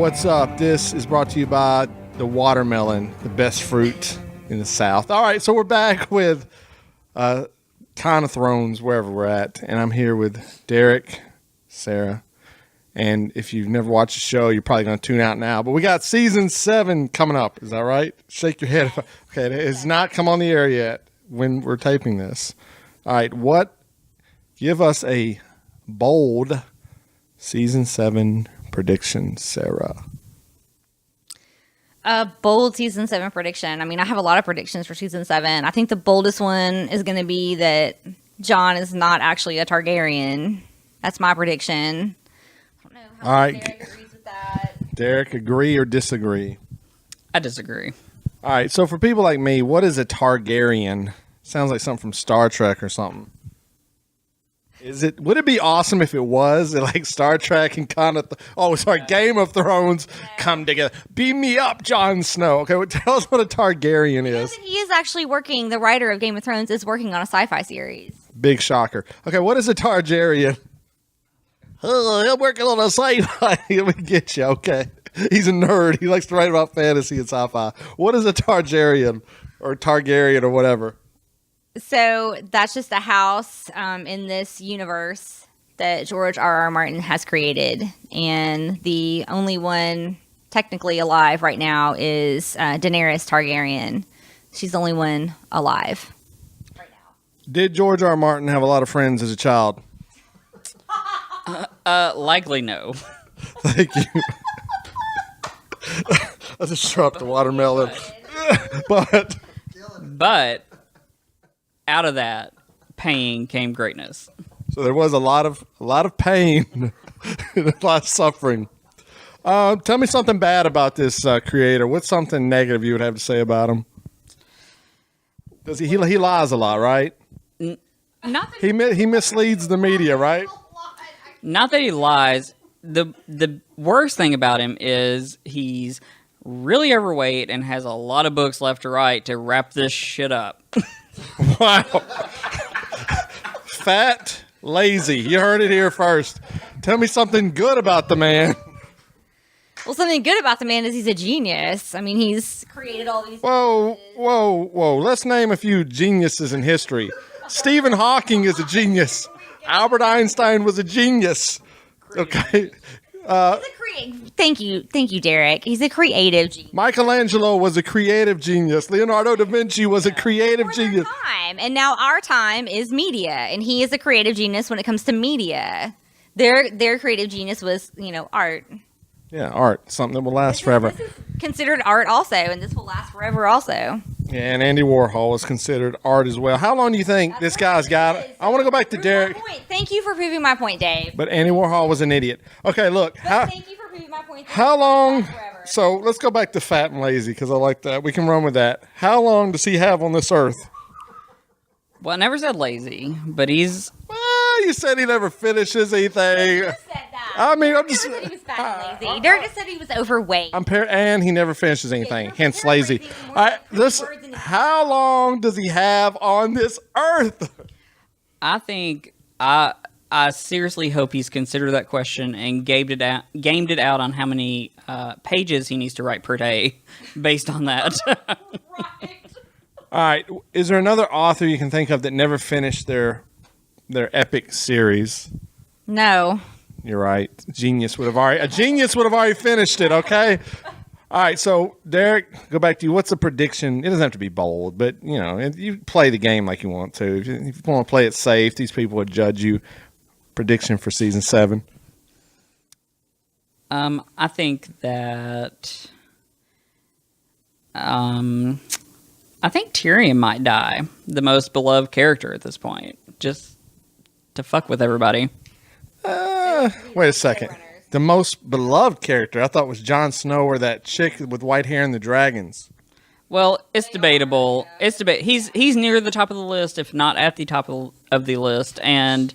what's up? This is brought to you by the watermelon, the best fruit in the South. All right, so we're back with Kind of Thrones, wherever we're at, and I'm here with Derek, Sara, and if you've never watched the show, you're probably going to tune out now, but we got season 7 coming up. Is that right? Shake your head. Okay, it has not come on the air yet when we're taping this. All right, give us a bold season 7 prediction, Sara. A bold season 7 prediction. I mean, I have a lot of predictions for season 7. I think the boldest one is going to be that Jon is not actually a Targaryen. That's my prediction. I don't know how All right. Derek agrees with that. Derek, agree or disagree? I disagree. All right, so for people like me, what is a Targaryen? Sounds like something from Star Trek or something. Would it be awesome if it was like Star Trek and Game of Thrones come together? Beam me up, Jon Snow. Okay, well, tell us what a Targaryen is. He is actually working, the writer of Game of Thrones is working on a sci-fi series. Big shocker. Okay, what is a Targaryen? Oh, I'm working on a sci-fi. Let me get you, okay. He's a nerd. He likes to write about fantasy and sci-fi. What is a Targaryen or Targaryen or whatever? So that's just a house in this universe that George R.R. Martin has created. And the only one technically alive right now is Daenerys Targaryen. She's the only one alive right now. Did George R.R. Martin have a lot of friends as a child? Likely no. Thank you. I just dropped the watermelon. But out of that pain came greatness. So there was a lot of pain, and a lot of suffering. Tell me something bad about this creator. What's something negative you would have to say about him? Does he lies a lot, right? Not that He misleads the media, right? Not that he lies. The worst thing about him is he's really overweight and has a lot of books left to write to wrap this shit up. Wow. Fat, lazy. You heard it here first. Tell me something good about the man. Well, something good about the man is he's a genius. I mean, he's created all these... Whoa. Let's name a few geniuses in history. Stephen Hawking is a genius. Albert Einstein was a genius. Okay. Thank you, Derek. He's a creative genius. Michelangelo was a creative genius. Leonardo da Vinci was a creative genius. Time. And now our time is media, and he is a creative genius when it comes to media. Their creative genius was, art. Yeah, art. Something that will last forever. This is considered art also, and this will last forever also. Yeah, and Andy Warhol is considered art as well. How long do you think this guy's got it? I want to go back to Derek. Thank you for proving my point, Dave. But Andy Warhol was an idiot. Okay, look. Thank you for proving my point. How long? So let's go back to fat and lazy because I like that. We can run with that. How long does he have on this earth? Well, I never said lazy, but he's... Well, you said he never finishes anything. You said that. I mean, I'm just... Derek said he was fat and lazy. Derek just said he was overweight. And he never finishes anything, hence lazy. All right, how long does he have on this earth? I think... I seriously hope he's considered that question and gamed it out on how many pages he needs to write per day based on that. Right. All right. Is there another author you can think of that never finished their epic series? No. You're right. A genius would have already finished it, okay? All right, so Derek, go back to you. What's a prediction? It doesn't have to be bold, but you play the game like you want to. If you want to play it safe, these people would judge you. Prediction for season 7. I think that I think Tyrion might die, the most beloved character at this point, just to fuck with everybody. Wait a second. The most beloved character I thought was Jon Snow or that chick with white hair and the dragons. Well, it's debatable. He's near the top of the list, if not at the top of the list, and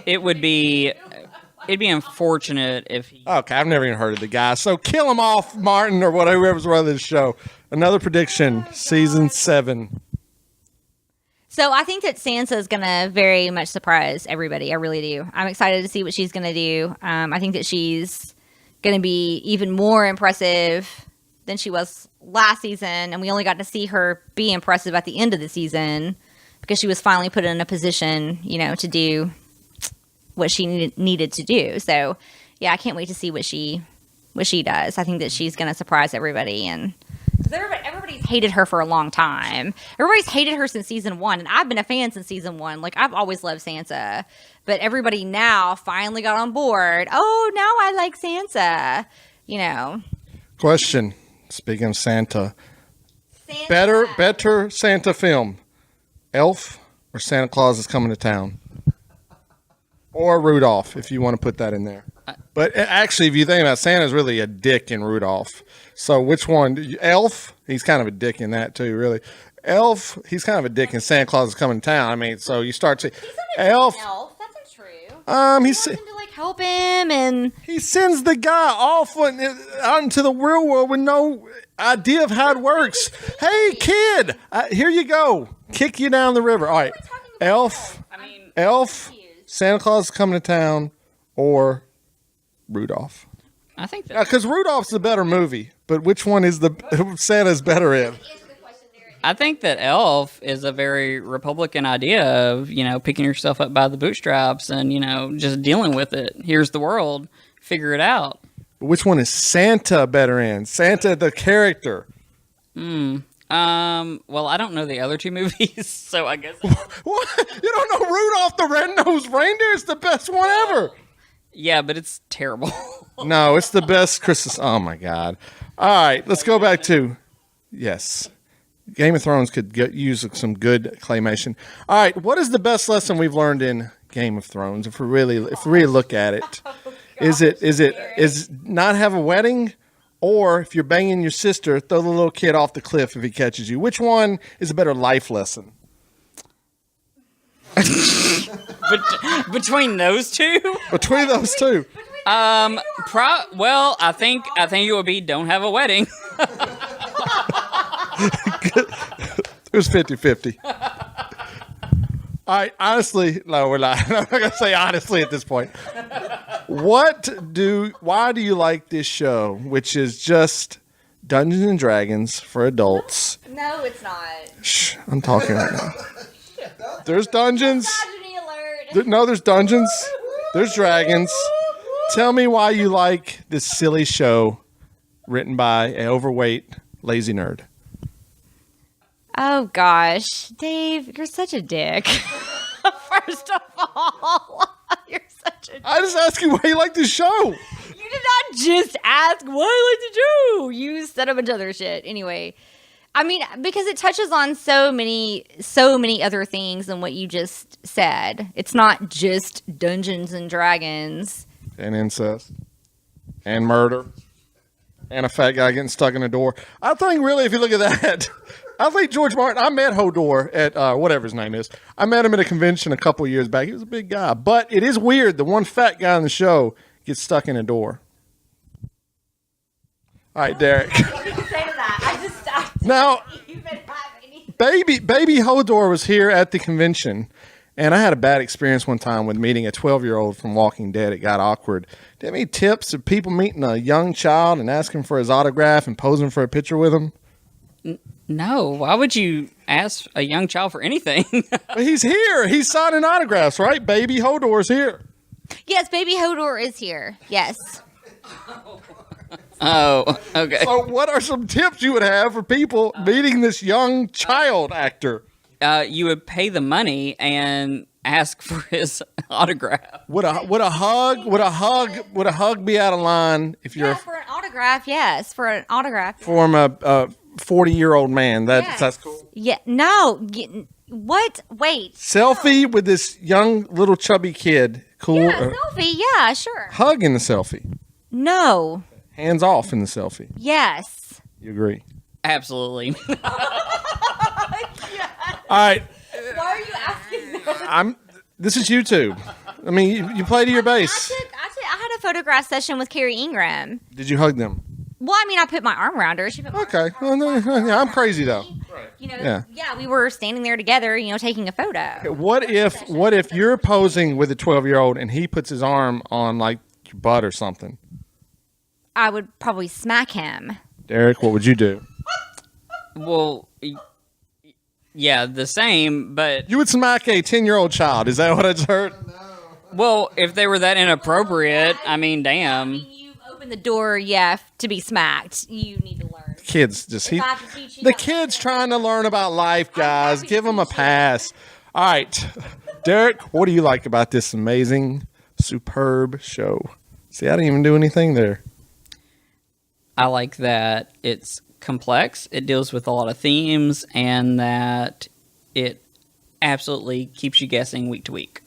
it'd be unfortunate if he... Okay, I've never even heard of the guy. So kill him off, Martin, or whoever's running this show. Another prediction, season 7. So I think that Sansa is going to very much surprise everybody. I really do. I'm excited to see what she's going to do. I think that she's going to be even more impressive than she was last season. And we only got to see her be impressive at the end of the season because she was finally put in a position, to do what she needed to do. So, yeah, I can't wait to see what she does. I think that she's going to surprise everybody. And everybody's hated her for a long time. Everybody's hated her since season 1, and I've been a fan since season 1. Like, I've always loved Sansa, but everybody now finally got on board. Oh, now I like Sansa. Question. Speaking of Santa. Better Santa film, Elf or Santa Claus is Coming to Town, or Rudolph, if you want to put that in there. But actually, if you think about it, Santa's really a dick in Rudolph. So which one? Elf, he's kind of a dick in that too, really. Elf, he's kind of a dick in Santa Claus is Coming to Town. I mean, so you start to Elf. That's not true. He's him to help him, and he sends the guy off out into the real world with no idea of how it works. Hey, kid, here you go. Kick you down the river. All right, Elf, Santa Claus is Coming to Town, or Rudolph. I think that because Rudolph's the better movie, but which one is Santa's better in? I think that Elf is a very Republican idea of, picking yourself up by the bootstraps and, just dealing with it. Here's the world. Figure it out. Which one is Santa better in? Santa, the character. Well, I don't know the other two movies, so I guess. What? You don't know Rudolph the Red-Nosed Reindeer? It's the best one ever. Yeah, but it's terrible. No, it's the best Christmas. Oh, my God. All right, let's go back to, yes, Game of Thrones could use some good claymation. All right, what is the best lesson we've learned in Game of Thrones? If we really look at it, is not have a wedding, or if you're banging your sister, throw the little kid off the cliff if he catches you. Which one is a better life lesson? Between those two? Between those two. Well, I think it would be don't have a wedding. It was 50-50. All right, honestly, no, we're not. I'm not going to say honestly at this point. Why do you like this show, which is just Dungeons and Dragons for adults? No, it's not. Shh, I'm talking right now. There's dungeons. Misogyny alert. There's dungeons. There's dragons. Tell me why you like this silly show written by an overweight, lazy nerd. Oh, gosh. Dave, you're such a dick. First of all, you're such a dick. I just asked you why you like this show. You did not just ask what I like to do. You said a bunch of other shit. Anyway, I mean, because it touches on so many other things than what you just said. It's not just Dungeons and Dragons. And incest. And murder. And a fat guy getting stuck in a door. I think really, if you look at that, I think George Martin, I met Hodor at whatever his name is. I met him at a convention a couple years back. He was a big guy. But it is weird. The one fat guy on the show gets stuck in a door. All right, Derek. What did you say to that? I just stopped. Now, baby Hodor was here at the convention. And I had a bad experience one time with meeting a 12-year-old from Walking Dead. It got awkward. Do you have any tips of people meeting a young child and asking for his autograph and posing for a picture with him? No. Why would you ask a young child for anything? But he's here. He's signing autographs, right? Baby Hodor's here. Yes, baby Hodor is here. Yes. Oh, okay. So what are some tips you would have for people meeting this young child actor? You would pay the money and ask for his autograph. Would a hug be out of line if you're For an autograph, yes. For an autograph. from a 40-year-old man? That's cool. Yeah. No. What? Wait. Selfie with this young little chubby kid. Cool. Yeah, selfie. Yeah, sure. Hug in the selfie. No. Hands off in the selfie. Yes. You agree? Absolutely. All right. Why are you asking that? This is YouTube. I mean, you play to your base. I had a photograph session with Carrie Ingram. Did you hug them? Well, I mean, I put my arm around her. She put my Okay. arm Well, no, yeah, I'm crazy though. Yeah, we were standing there together, taking a photo. What if you're posing with a 12-year-old and he puts his arm on like your butt or something? I would probably smack him. Derek, what would you do? Well, yeah, the same, but You would smack a 10-year-old child. Is that what I just heard? well, if they were that inappropriate, I mean, damn. You've opened the door, to be smacked. You need to learn. Kids, just If I have to teach you the that kids lesson. trying to learn about life, guys. happy to Give them a teach you. pass. All right, Derek, what do you like about this amazing, superb show? See, I didn't even do anything there. I like that it's complex, it deals with a lot of themes, and that it absolutely keeps you guessing week to week.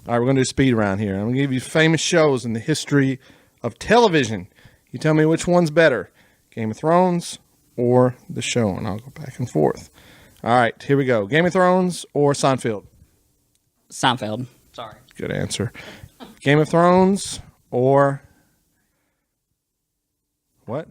All right, we're going to do speed round here. I'm going to give you famous shows in the history of television. You tell me which one's better, Game of Thrones or the show, and I'll go back and forth. All right, here we go. Game of Thrones or Seinfeld? Seinfeld. Sorry. Good answer. Game of Thrones or what?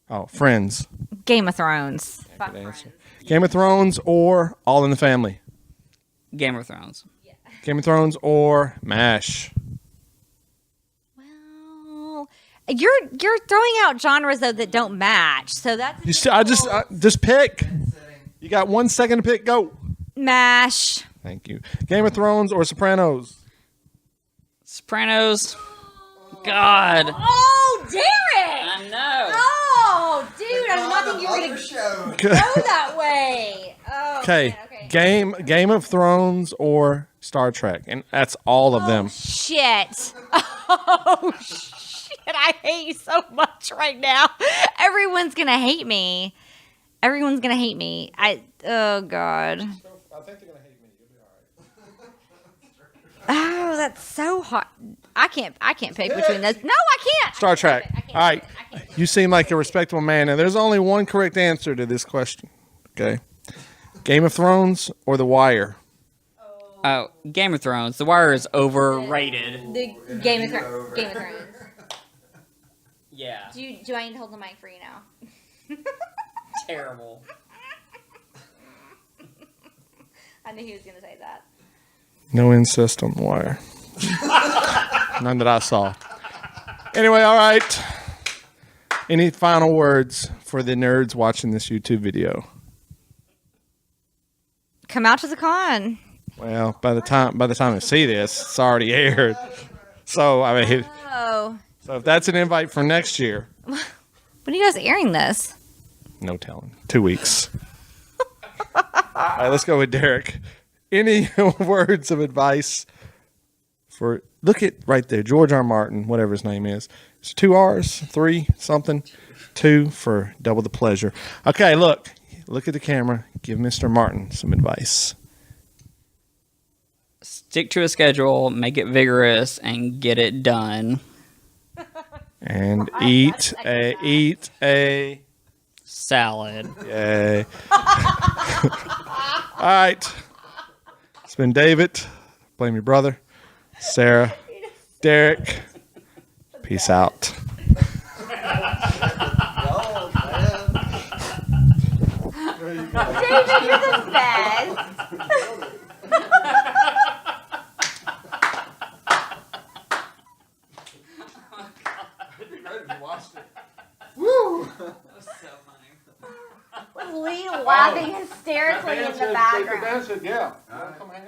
Oh, Friends. Game of Thrones. Fuck Good answer. Friends. Game of Thrones or All in the Family? Game of Thrones. Game of Thrones or MASH? Well, you're throwing out genres though that don't match. So that's Just pick. You got 1 second to pick. Go. MASH. Thank you. Game of Thrones or Sopranos? Sopranos. God. Oh, Derek! I know. Oh, dude, I did not think you were gonna go that way. Oh, Okay. man, okay. Game of Thrones or Star Trek, and that's all of them. Shit. Oh shit! I hate you so much right now. Everyone's gonna hate me. Everyone's gonna hate me. Oh god. I think they're gonna hate me. You'll be all right. Oh, that's so hard. I can't pick between those. No, I can't. Star Trek. I can't All right. pick. I can't. You seem like a respectable man, and there's only one correct answer to this question. Okay. Game of Thrones or The Wire? Oh, Game of Thrones. The Wire is overrated. The Game of Thrones. Game of Thrones. Yeah. Do I need to hold the mic for you now? Terrible. I knew he was gonna say that. No incest on The Wire. None that I saw. Anyway, all right. Any final words for the nerds watching this YouTube video? Come out to the con. Well, by the time they see this, it's already aired. So I mean, Oh, so if that's an invite for next year, when are you guys airing this? no telling. 2 weeks. All right, let's go with Derek. Any words of advice for? Look at right there, George R. Martin, whatever his name is. It's 2 R's, 3 something, 2 for double the pleasure. Okay, look at the camera. Give Mr. Martin some advice. Stick to a schedule, make it vigorous, and get it done. And eat a Salad. yay. All right. It's been David. Blame your brother. Sarah. Derek. Peace out. David, you're the best. With Lee laughing hysterically in the background. Yeah.